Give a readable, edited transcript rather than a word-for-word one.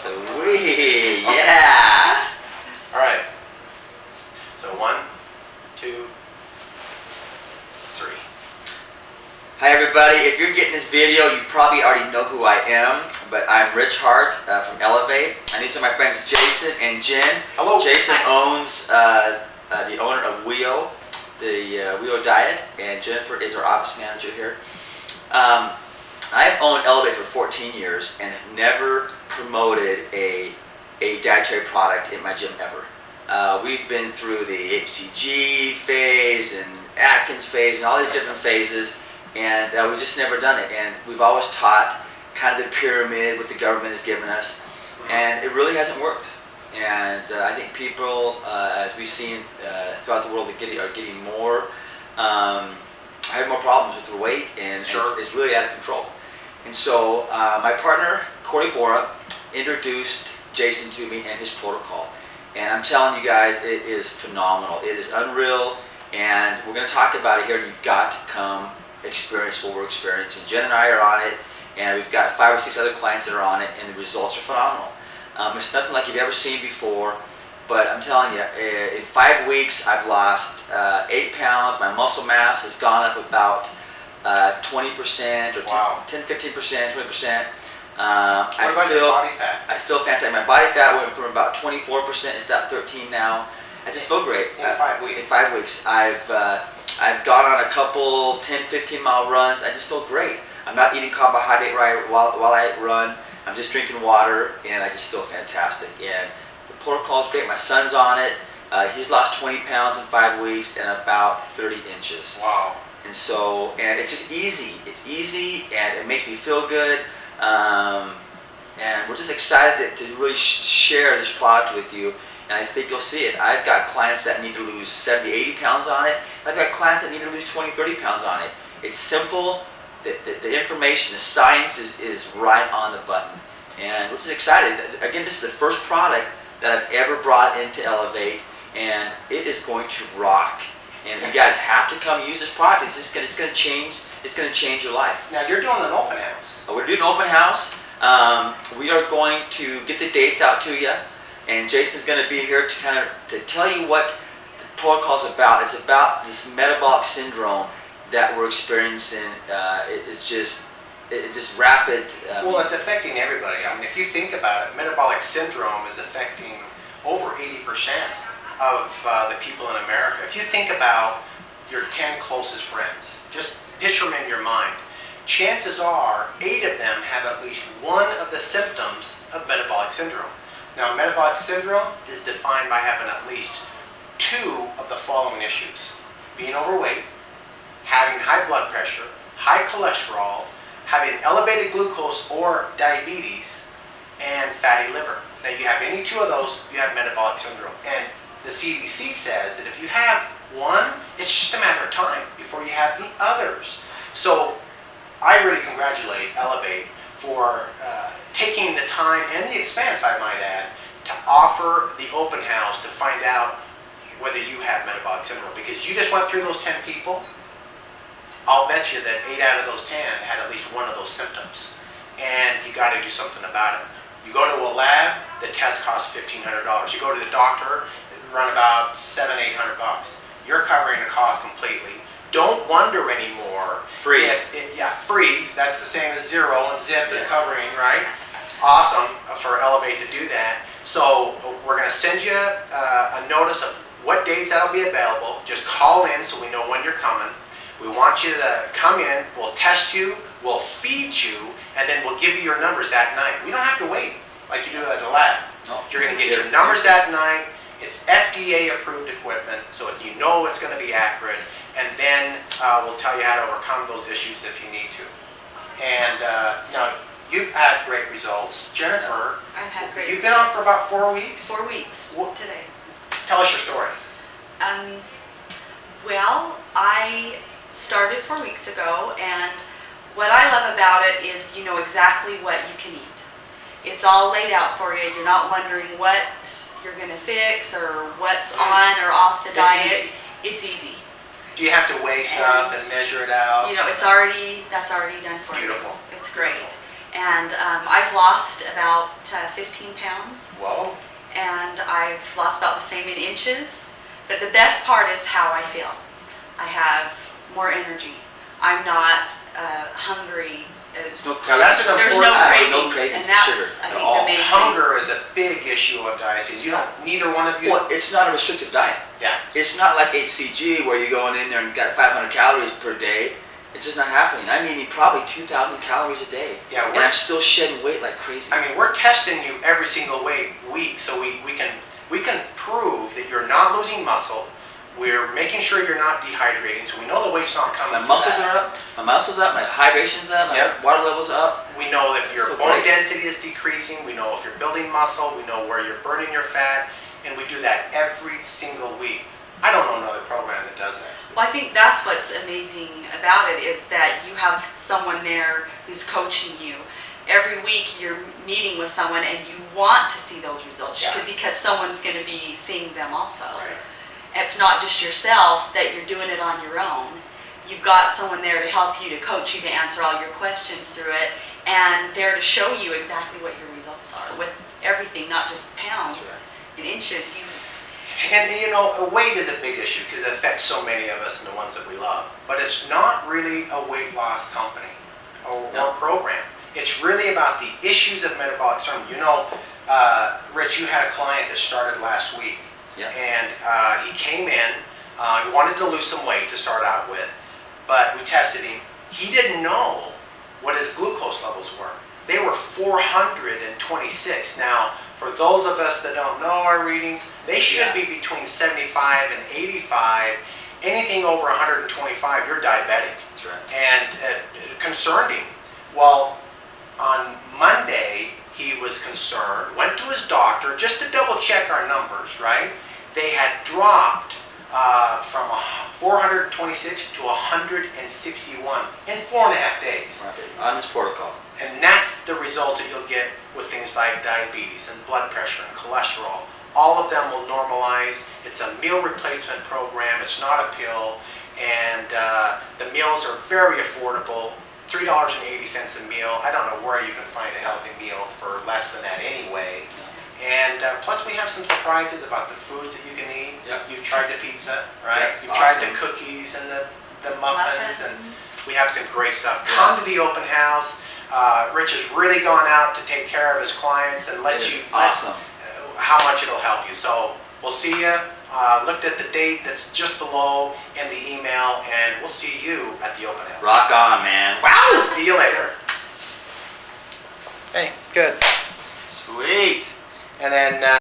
Sweet, yeah. All right. So 1, 2, 3. Hi everybody, if you're getting this video, you probably already know who I am, but I'm Rich Hart from Elevate, and these are my friends Jason and Jen. Hello. Jason owns the owner of WiO, the WiO Diet, and Jennifer is our office manager here. I've owned Elevate for 14 years and have never promoted a dietary product in my gym ever. We've been through the HCG phase and Atkins phase and all these different phases, and we've just never done it. And we've always taught kind of the pyramid what the government has given us, and it really hasn't worked. And I think people, as we've seen throughout the world, are getting more, have more problems with their weight, and it's really out of control. And so my partner, Corey Bora, introduced Jason to me and his protocol. And I'm telling you guys, it is phenomenal. It is unreal, and we're going to talk about it here, and you've got to come experience what we're experiencing. Jen and I are on it, and we've got 5 or 6 other clients that are on it, and the results are phenomenal. It's nothing like you've ever seen before, but I'm telling you, in 5 weeks, I've lost 8 pounds. My muscle mass has gone up about 20% or 10, 15%, 20%. What about your body fat? I feel fantastic. My body fat went from about 24%, it's about 13 now. I just feel great. In 5 weeks? In 5 weeks. I've gone on a couple 10, 15 mile runs. I just feel great. I'm not eating carbohydrate while I run. I'm just drinking water, and I just feel fantastic. And the protocol is great. My son's on it. He's lost 20 pounds in 5 weeks and about 30 inches. Wow. And so, and it's just easy. It's easy, and it makes me feel good. And we're just excited to really share this product with you, and I think you'll see it. I've got clients that need to lose 70, 80 pounds on it. I've got clients that need to lose 20, 30 pounds on it. It's simple. The information, the science is right on the button, and we're just excited. Again, this is the first product that I've ever brought into Elevate, and it is going to rock. And you guys have to come use this product. It's going to change. It's going to change your life. Now you're doing an open house. We're doing an open house. We are going to get the dates out to you, and Jason's going to be here to tell you what the protocol is about. It's about this metabolic syndrome that we're experiencing. It's just rapid. Well, it's affecting everybody. I mean, if you think about it, metabolic syndrome is affecting over 80% of the people in America. If you think about your 10 closest friends, just picture them in your mind. Chances are 8 of them have at least one of the symptoms of metabolic syndrome. Now, metabolic syndrome is defined by having at least 2 of the following issues: being overweight, having high blood pressure, high cholesterol, having elevated glucose or diabetes, and fatty liver. Now, you have any 2 of those, you have metabolic syndrome. And the CDC says that if you have one, it's just a matter of time before you have the others. So I really congratulate Elevate for taking the time and the expense, I might add, to offer the open house to find out whether you have metabolic syndrome. Because you just went through those 10 people, I'll bet you that 8 out of those 10 had at least one of those symptoms. And you got to do something about it. You go to a lab, the test costs $1,500. You go to the doctor, it run about $700, $800. You're covering the cost completely. Don't wonder anymore. Free. Free. That's the same as 0 and zip and covering, right? Awesome for Elevate to do that. So we're going to send you a notice of what days that'll be available. Just call in so we know when you're coming. We want you to come in. We'll test you. We'll feed you, and then we'll give you your numbers that night. We don't have to wait like you do at the lab. No. You're going to get your numbers that night. It's FDA-approved equipment, so you know it's going to be accurate. And then we'll tell you how to overcome those issues if you need to. And now, you've had great results. Jennifer, I've had great you've been on for about 4 weeks? 4 weeks today. Tell us your story. Well, I started 4 weeks ago, and what I love about it is you know exactly what you can eat. It's all laid out for you. You're not wondering what you're going to fix or what's on or off the diet. It's easy. Do you have to weigh stuff and measure it out? You know, that's already done for you. Beautiful. It's great. And I've lost about 15 pounds, Whoa. and I've lost about the same in inches. But the best part is how I feel. I have more energy. I'm not hungry as No Now that's an there's important. no cravings, cravings, no cravings and for that's sugar I at think all. the main thing. Hunger is a big issue of diabetes. You don't. Neither one of you. Well, it's not a restrictive diet. Yeah. It's not like HCG where you're going in there and got 500 calories per day. It's just not happening. I'm eating probably 2,000 calories a day. Yeah, and I'm still shedding weight like crazy. I mean, we're testing you every single week, so we can prove that you're not losing muscle. We're making sure you're not dehydrating, so we know the weight's not coming. My muscles are up, my muscles up, my hydration's up, my Yep. water level's up. We know if your So bone great. density is decreasing. We know if you're building muscle. We know where you're burning your fat, and we do that every single week. I don't know another program that does that. Well, I think that's what's amazing about it is that you have someone there who's coaching you. Every week you're meeting with someone and you want to see those results Yeah. because someone's going to be seeing them also. Right. It's not just yourself that you're doing it on your own. You've got someone there to help you, to coach you, to answer all your questions through it, and there to show you exactly what your results are with everything, not just pounds That's right. and inches. And you know, weight is a big issue because it affects so many of us and the ones that we love. But it's not really a weight loss company or program. It's really about the issues of metabolic syndrome. You know, Rich, you had a client that started last week. Yeah. And he came in, he wanted to lose some weight to start out with, but we tested him. He didn't know what his glucose levels were. They were 426. Now, for those of us that don't know our readings, they should be between 75 and 85. Anything over 125, you're diabetic. That's right. And concerned him. Well, on Monday, he was concerned, went to his doctor just to double check our numbers, right? They had dropped from 426 to 161 in 4.5 days. Right. On this protocol. And that's the result that you'll get with things like diabetes and blood pressure and cholesterol. All of them will normalize. It's a meal replacement program. It's not a pill. And the meals are very affordable. $3.80 a meal. I don't know where you can find a healthy meal for less than that anyway. And plus we have some surprises about the foods that you can eat. Yeah. You've tried the pizza, right? Yeah, You've tried awesome. the cookies and the muffins, and Muffins. we have some great stuff. Come to the open house. Rich has really gone out to take care of his clients and let you Awesome. how much it'll help you. So we'll see you. Looked at the date that's just below in the email, and we'll see you at the open house. Rock on, man. Wow! See you later. Hey, good. Sweet. And then